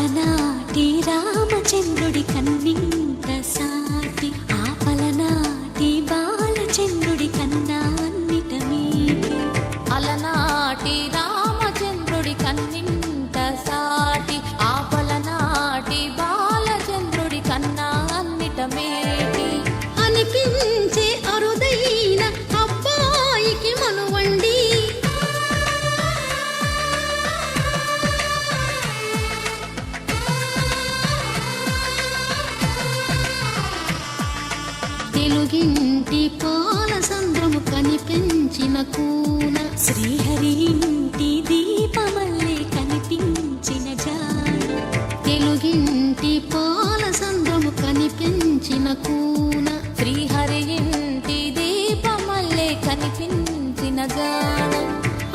పలనాటి రామచంద్రుడి కన్నింత సాటి ఆ పలనాటి బాలచంద్రుడి కన్నా అన్నిట మీటి అలనాటి రామచంద్రుడి కన్నింత సాటి ఆ పలనాటి బాలచంద్రుడి కన్నా అన్నిట మేటి అనిపించే అరుదైన అబ్బాయికి మనువండి తెలుగింటి పాల సంద్రము కనిపించిన కూన శ్రీహరి ఇంటి దీపమల్లే కనిపించిన జాడ తెలుగింటి పాల సంద్రము కనిపించిన కూన శ్రీహరి ఇంటి దీపమల్లే కనిపించిన జాడ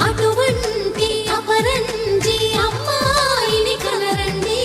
అటువంటి అపరంజి అమ్మాయిని కనరండి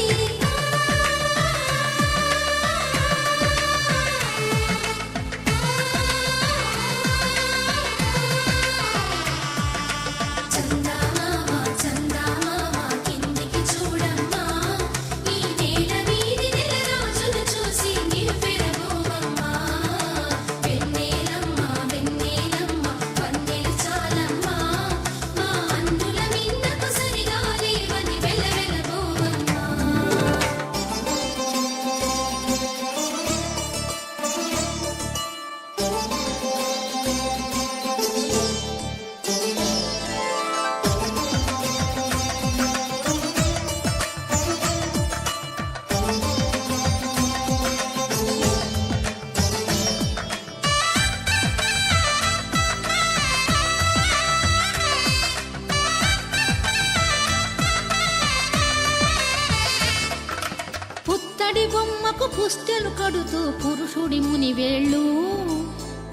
పుత్తడి బొమ్మకు పుస్తెలు కడుతూ పురుషుడి ముని వేళ్ళు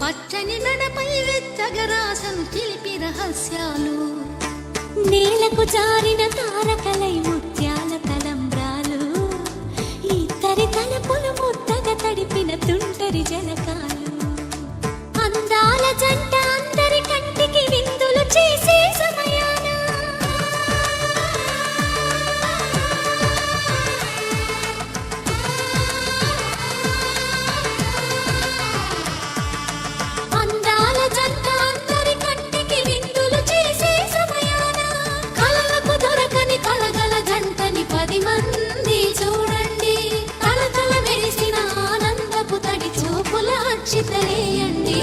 పచ్చని మెడపై వెచ్చగరాసను చిలిపి రహస్యాలు నేలకు జారిన తారకలై ముత్యాల తలంబ్రాలు ఇద్దరి తలపులు ముద్దగా తడిపిన తుంటరి జలకాలు అందాల జంట అందరి కంటికి విందులు చేసే సమయాన అందాల జంట అందరి కంటికి విందులు చేసే సమయాన కలలకు దొరకని కలగల జంటని 10 మంది చూడండి తలతల మెరిసిన ఆనందపు తడి చూపుల అక్షితలేయండి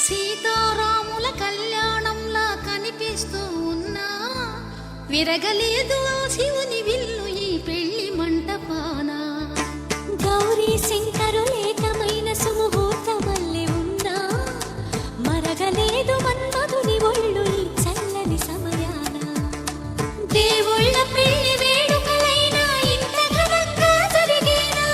సీతారాముల కళ్యాణంలా కనిపిస్తూ ఉన్నా విరగలేదు ఆ శివుని విల్లు ఈ పెళ్లి మంటపాన గౌరీ శంకరులేకమైన సుముహూర్తమల్లె ఉన్నా మరగలేదు మన్మధుని ఒళ్ళు ఈ చల్లని సమయాన దేవుళ్ళ పెళ్లి వేడుకలైనా ఇంత ఘనంగా జరిగేనా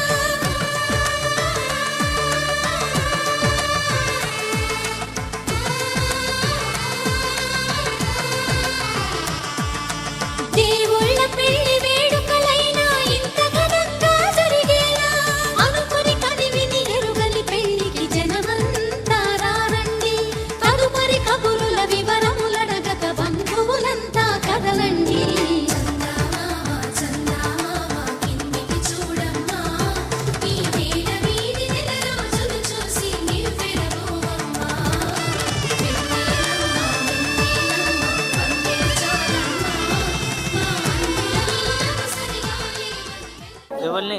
దేవుళ్ళ పెళ్లి వేడుకలైనా ఇంత ఘనంగా జరిగేలా అనుకుని కదివిని ఎరుగని పెళ్లికి జనమంతా రారండి తదుపరి కబురుల వివరములడగక బంధువులంతా కదలండి ఎవరిని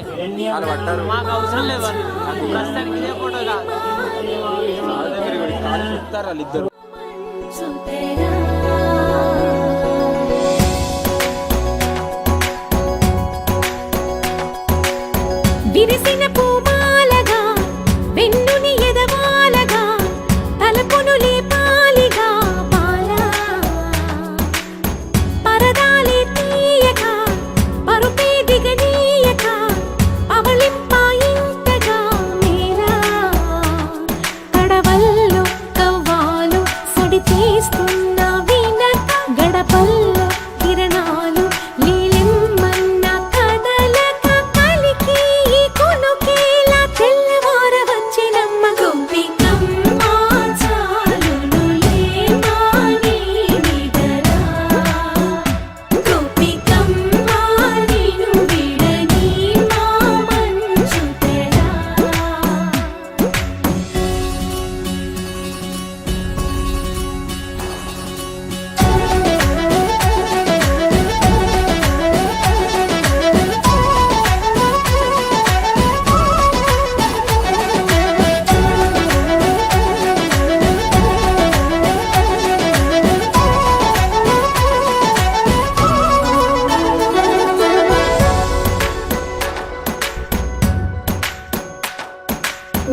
మాకు అవసరం లేదు నాకు ప్రస్తుతానికి ఇదే ఫోటో కాదు విరిసిన పూమాలగా వెన్నుని ఎదవాలగా తలపును లేపాలిగా బాలా పరదాలే తీయక పరుపే దిగనీయక అవలింపాయింతగా మేరా కడవల్లో కవ్వాలు సడి చేస్తున్న వీణక గడపల్లో కిరణాలు లీలిమ్మన్న కదలక కలికి కొనుకేలా తెల్లవార వచ్చినమ్మ గోపికమ్మ చాలునులే మాని విడరా గోపికమ్మ నిను విడని మా మంచు తెరా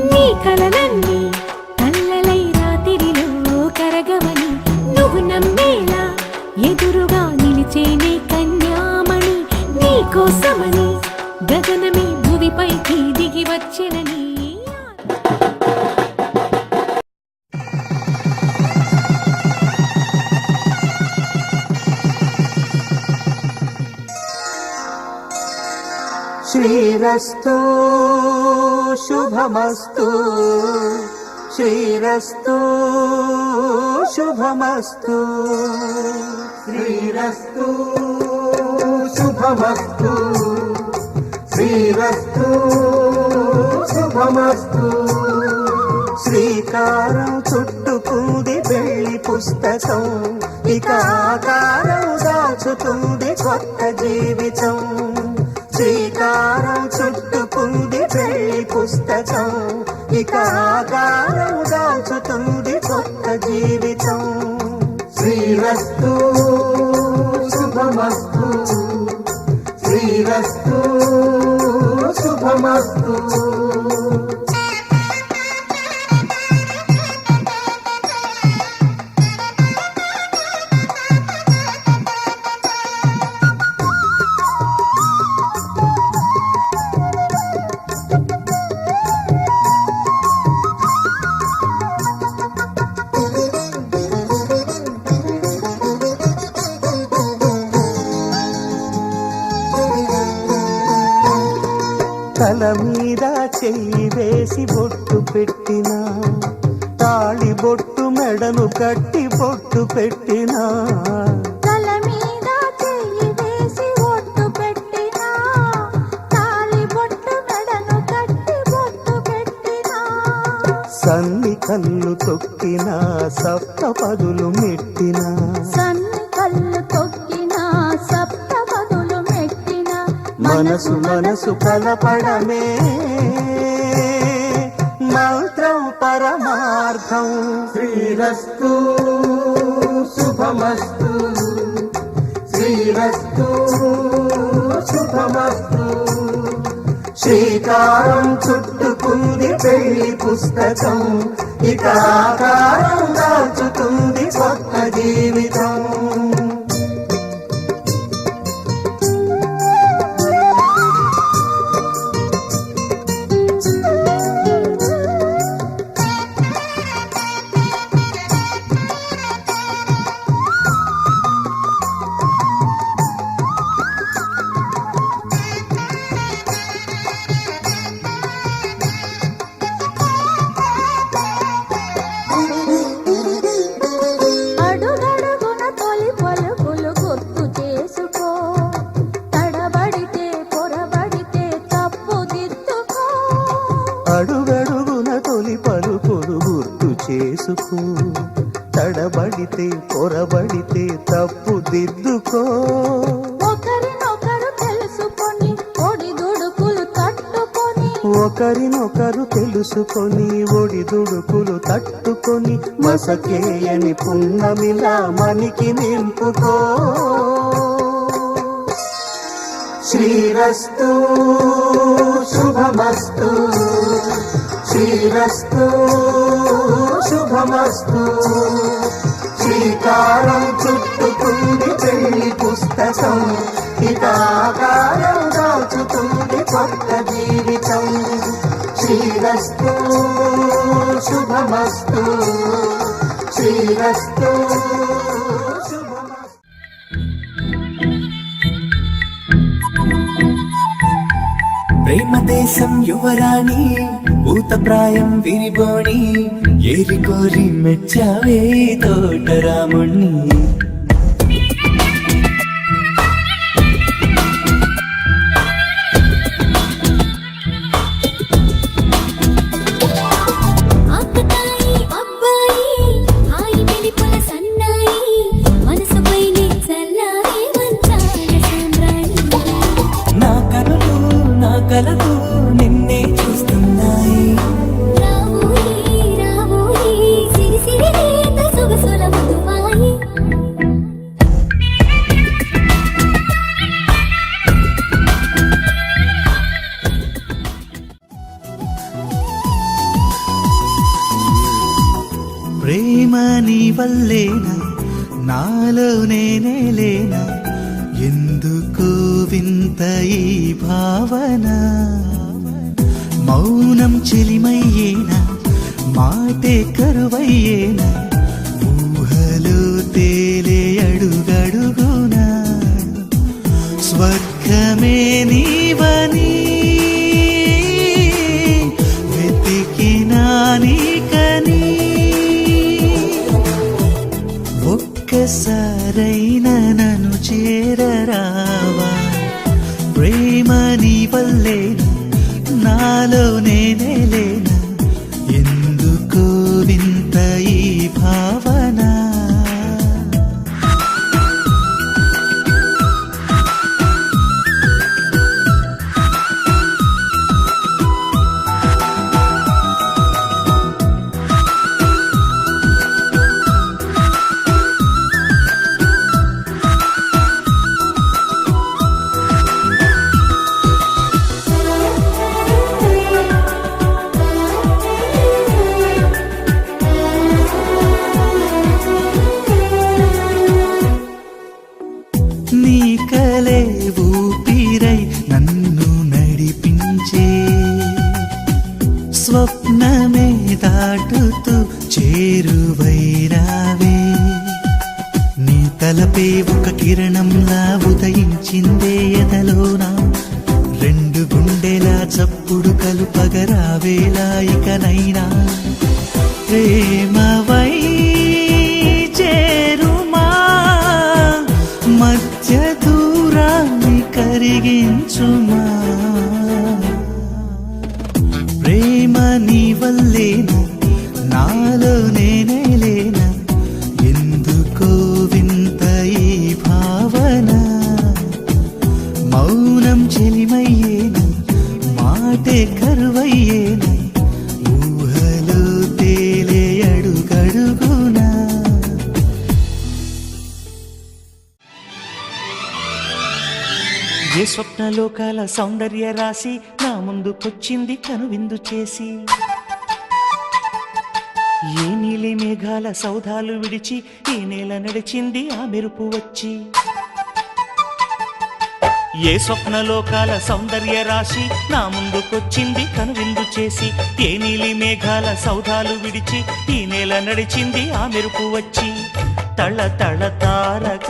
నీ కలలన్నీ కల్లలై రాత్రిలో కరగవని నువ్వు నమ్మేలా ఎదురుగా నిలిచేనే కన్యామణి నీ కోసమని గగనమే భువిపైకి దిగి వచ్చెనని శ్రీరస్తు శుభమస్తు శ్రీరస్తు శుభమస్తు శ్రీరస్తు శుభమస్తు శ్రీరస్తు శుభమస్తు శ్రీకారం చుట్టుకుంది పెళ్లి పుస్తకం ఇక ఆకారం దాచుతుంది కొత్త జీవితం శ్రీకారం చుట్టుకుంది పెళ్లి పుస్తకం ఇక ఆకారం దాచుతుంది కొత్త జీవితం శ్రీరస్తు శుభమస్తు శ్రీరస్తు శుభమస్తు తల మీద చెయ్యి వేసి బొట్టు పెట్టినా తాళి బొట్టు మెడను కట్టి బొట్టు పెట్టినా తల మీద చెయ్యి వేసి బొట్టు పెట్టినా తాళి బొట్టు మెడను కట్టి బొట్టు పెట్టినా సన్ని కళ్ళు తొక్కినా సప్త పదులు మెట్టినా సన్ని కళ్ళు తొక్కినా సప్త పదులు మెట్టినా మనసు మనసు కలపడమే మంత్రం పరమార్థం శ్రీరస్తు శుభమస్తు శ్రీరస్తు శుభమస్తు శ్రీకారం చుట్టుకుంది పెళ్లి పుస్తకం ఇక ఆకారం దాచుతుంది కొత్త జీవితం అడుగడుగున తొలి పలుకులు గుర్తు చేసుకో తడబడితే పొరబడితే తప్పు దిద్దుకో అడుగడుగున తొలి పలుకులు గుర్తు చేసుకో తడబడితే పొరబడితే తప్పు దిద్దుకో ఒకరినొకరు తెలుసుకొని ఒడిదుడుకులు తట్టుకొని ఒకరినొకరు తెలుసుకొని ఒడిదుడుకులు తట్టుకొని మసకేయని పున్నమిలా మనికి నింపుకో శ్రీరస్తు శుభమస్తు శ్రీరస్తు శుభమస్తు శ్రీకారం చుట్టుకుంది పెళ్లి పుస్తకం హితాకారం దాచుతుంది కొత్త జీవితం శ్రీరస్తు శుభమస్తు శ్రీరస్తు శుభమస్తు. ప్రేమ దేశం యువరాణి భూతప్రాయం విరిబోణి ఏరి కోరి మెచ్చావే తోటరాముణ్ణి ఆకతాయి అబ్బాయి హాయి వెలిపుల సన్నాయి మనసుపైనే చల్లారే మంచాల సామ్రాణి నా కనులు నా కలలు నిన్నే చూస్తున్నాయి రావోయి రావోయి సిరి సిరి రేత సొగసుల మధువాయి ప్రేమ నీ వల్లేనా నాలో నేనే లేనా ఎందుకు వింత ఈ భావన మౌనం చెలిమయ్యేనా మాటే కరువయ్యేనా ఊహలో తేలే అడుగడుగునా స్వర్గమే నీవని వెతికినా నీకని ఒక్కసారైనా నన్ను చేరరావా ప్రేమ నీ వల్లేనా నాలో నేనే లేనా ఎందుకో వింత ఈ భావన నీ కలే ఊపిరై నన్ను నడిపించే స్వప్నమే దాటుతూ చేరువైరావే నీ తలపే ఒక కిరణంలా ఉదయించిందే ఎదలోనా రెండు గుండెలా చప్పుడు కలుపగరావేలా ఇకనైనా ప్రేమవై చేరుమా మధ్య దూరాన్ని కరిగించుమా ప్రేమ నీ వల్లేనా నాలో నేనే లేనా ఎందుకో వింత ఈ భావన మౌనం చెలిమయ్యేనా మాటే కరువయ్యేనా ఊహలో తేలే అడుగడుగునా ఏ స్వప్నలోకాల సౌందర్య రాశి నా ముందుకొచ్చింది కనువిందు చేసి ఏ నీలి మేఘాల సౌధాలు విడిచి ఈ నేల నడిచింది ఆ మెరుపు వచ్చి ఏ స్వప్నలోకాల సౌందర్య రాశి నా ముందుకొచ్చింది కనువిందు చేసి ఏ నీలి మేఘాల సౌధాలు విడిచి ఈ నేల నడిచింది ఆ మెరుపు వచ్చి తళ తళ తారక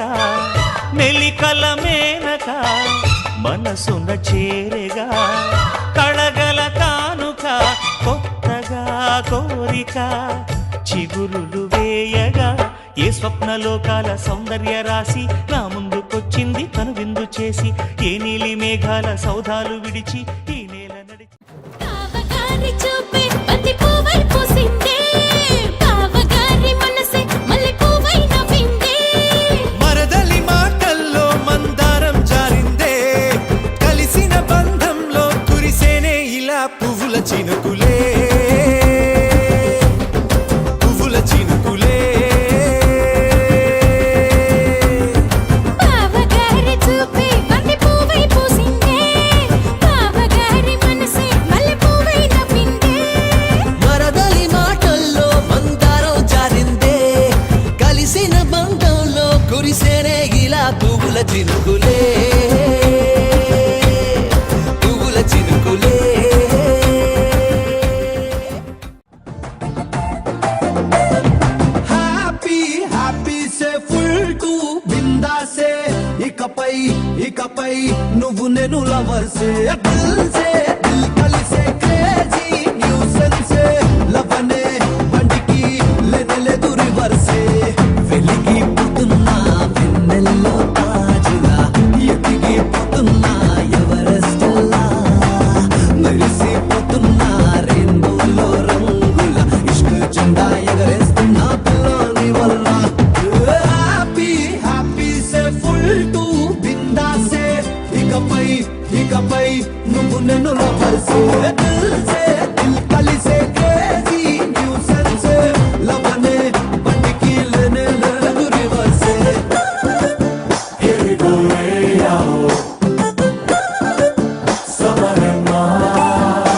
మెలికల మేనక మనసున చేరగా కళగల కానుక కొత్తగా కోరిక చిగురులు వేయగా ఏ స్వప్నలోకాల సౌందర్య రాశి నా ముందుకొచ్చింది కనువిందు చేసి ఏ నీలి మేఘాల సౌధాలు విడిచి ఈ నేల నడిచి బావగారి చూపే బంతి పువ్వై పూసిందే బావగారి మనసే మల్లె పువ్వై నవ్విందే మరదలి మాటల్లో మందారం జారిందే కలిసిన బంధంలో కురిసేనే ఇలా పువ్వుల చినుకులే పువ్వుల చినుకులే బావగారి చూపే బంతి పువ్వై పూసిందే బావగారి మనసే నేను లవర్సే దిల్ సే దిల్ కలిసే క్రేజీ న్యూసెన్సే లవనే బండికి లేదు రివర్సే వెలిగిపోతున్నా వెన్నెల్లో తాజులా ఎదిగిపోతున్నా ఎవరెస్టల్లా మెరిసిపోతున్నా రెయిన్బోలో రంగుల ఇష్క్ జెండా ఎగరేస్తున్నా పిల్లని వల్ల హ్యాపీ హ్యాపీ సే ఫుల్ టు బిందాసే ఇకపై నువ్వు నన్ను లవర్సే దిల్ సే దిల్ కలిసే క్రేజీ న్యూసెన్సే లవనే బండికి లేదు రివర్సే Here we go, hey, oh. Summer and Mar.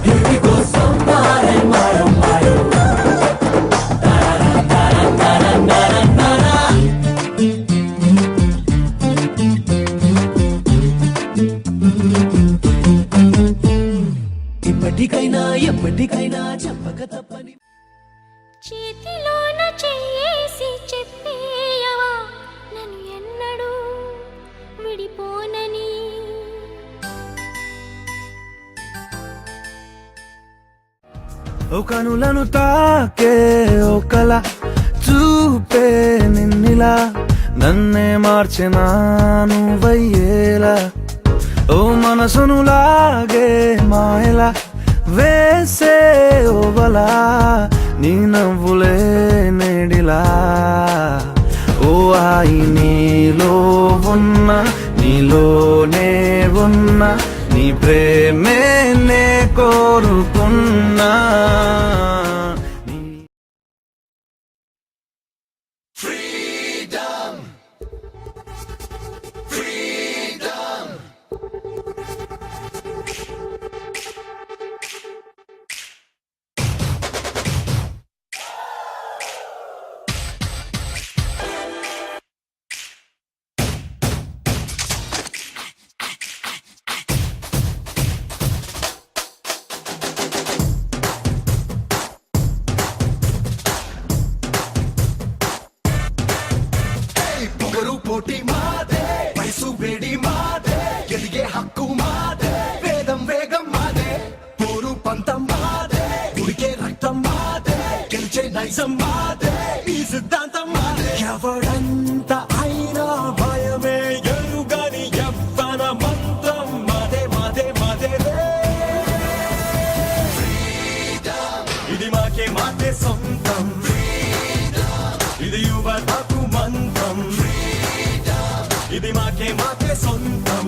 Here we go, summer and Mar, oh my, oh. ఇప్పటికైనా ఎప్పటికైనా చెప్పక తప్పని చేతిలోన చేసి చెప్పేయవా నన్ను ఎన్నడూ విడిపోనని ఓ కనులను తాకే ఓ కల చూపే నిన్నిలా నన్నే మార్చెనా నువ్వయ్యేలా ఓ మనసును లాగే మాయలా వేసే ఓవలా నీ నవ్వులే నేడిలా ఓ ఆయి నీలో ఉన్న నీలోనే ఉన్న నీ ప్రేమే నే కోరుకున్నా పొగరు పోటీ మాదే వయసు వేడి మాదే ఎదిగే హక్కు మాదే వేగం మాదే పోరు పంతం మాదే ఉడికే రక్తం మాదే గెలిచే నైజం మాదే ఈ సిద్ధాంతం మాదే ఎవడంత అయినా భయమే ఎరుగని ఎవ్వన మంత్రం మాదే మాదే మాదే ఇది మాకే మాకే సొంతం ఇది యువతకు మంత్రం ఇది మాకే సొంతం